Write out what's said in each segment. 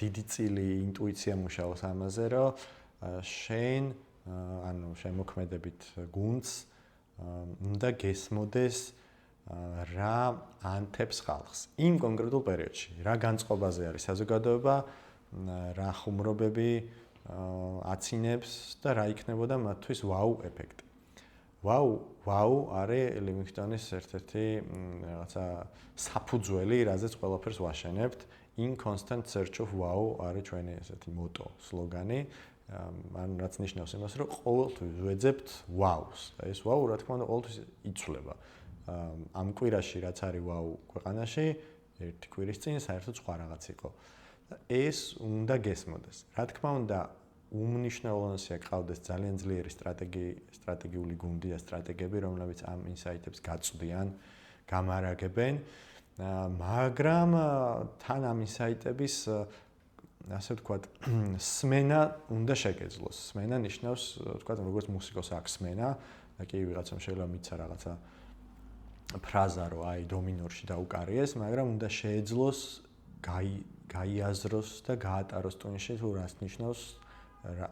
დიდი წილი ინტუიცია მუშაობს ამაზე, რომ შენ ანუ შემოქმედებით გუნდს უნდა გესმოდეს რა ანთებს ხალხს იმ კონკრეტულ პერიოდში, რა განწყობაზე არის საზოგადოება, რა ხუმრობები აცინებს და რა იქნებოდა მათთვის ვაუ ეფექტი. ვაუ არის ლივინგსტონის ერთ-ერთი რაღაცა საფუძველი, რაზეც ყველაფერს ვაშენებთ. In constant search of wow არის ჩვენი ესეთი მოტო, სლოგანი. ან რაც ნიშნავს იმას, რომ ყოველთვის ვეძებთ ვაუს. და ეს ვაუ, რა თქმა უნდა, ყოველთვის იცვლება. ამ კვირაში რაც არის ვაუ ქვეყანაში, ერთი კვირის წინ საერთოდ სხვა რაღაც იყო. ეს უნდა გესმოდეს. რა თქმა უნდა, უმნიშვნელოვანესია გყავდეს ძალიან ძლიერი სტრატეგიული გუნდი და სტრატეგები, რომლებიც ამ ინსაიტებს გაწვდიან, გამარაგებენ, მაგრამ თან ამ ინსაიტების ასე ვთქვათ, სმენა უნდა შეგეძლოს. სმენა ნიშნავს, ვთქვათ, როგორც მუსიკოს აქვს სმენა, და კი ვიღაცამ შეიძლება მიცა რაღაცა ფრაზა, რომ აი დო მინორში დაუკარიეს, მაგრამ უნდა შეეძლოს გაიაზროს და გაატაროს ტონში, თუ რას ნიშნავს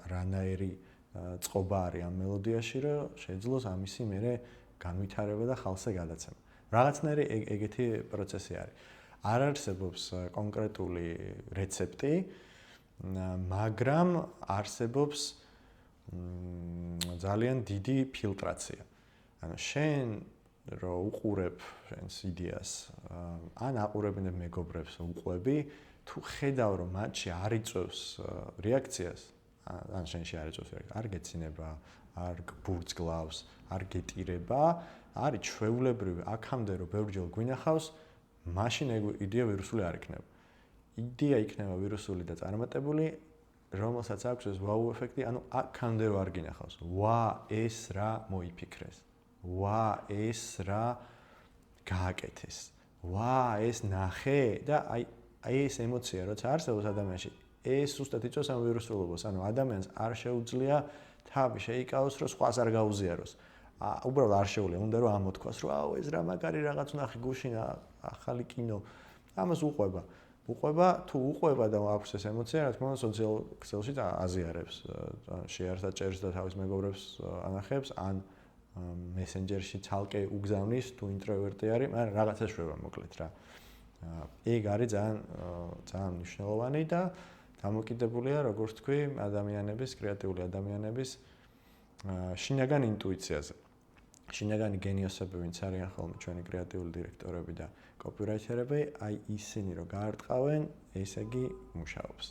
რანაირი წყობა არის ამ მელოდიაში, რომ შეეძლოს ამისი მერე განვითარება და ხალხზე გადაცემა. რაღაცნაირი ეგეთი პროცესი არის. არ არსებობს კონკრეტული რეცეპტი, მაგრამ არსებობს ძალიან დიდი ფილტრაცია. ანუ შენ რო უყურებ შენს იდეას, ან აყურებინებ მეგობრებს უყვები, თუ ხედავ რომ მათში არ იწვევს რეაქციას, ან შენში არ იწვევს რეაქცია, არ გეცინება, არ გბურძგლავს, არ გეტირება, არის ჩვეულებრივი აქამდე რომ ბევრჯერ გვინახავს, მაშინ იდეა ვირუსული არ იქნება. იდეა იქნება ვირუსული და წარმატებული, რომელსაც აქვს ეს ვაუ ეფექტი, ანუ აქამდე რო არ გინახავს. ვა, ეს რა მოიფიქრეს. ვა, ეს რა გააკეთეს. ვა, ეს ნახე და აი ეს ემოცია როცა არსებობს ადამიანში, ეს უბრალოდ იწვევს ამ ვირუსულობას, ანუ ადამიანს არ შეუძლია თავი შეიკავოს, რომ სხვას არ გაუზიაროს. უბრალოდ არ შეუძლია, უნდა რომ ამოთქვას, რომ აუ ეს რა მაგარი რაღაც ნახე გუშინა, ახალი კინო. ამას უყვება. თუ უყვება და აქვს ეს ემოცია, რა თქმა უნდა, სოციალურ ქსელში აზიარებს, შეერთდა წერს და თავის მეგობრებს ანახებს, ან მესენჯერში ცალკე უგზავნის, თუ ინტროვერტი არის, მაგრამ რაღაცა შვება მოკლედ რა. ეგ არის ძალიან მნიშვნელოვანი და დამოკიდებულია, როგორც თქვი, ადამიანების, კრეატიული ადამიანების შინაგან ინტუიციაზე. შინაგანი გენიოსები, ვინც არიან ხოლმე ჩვენი კრეატიული დირექტორები და კოპირაითერები, აი ისინი რო გაარტყავენ, ესე იგი მუშაობს.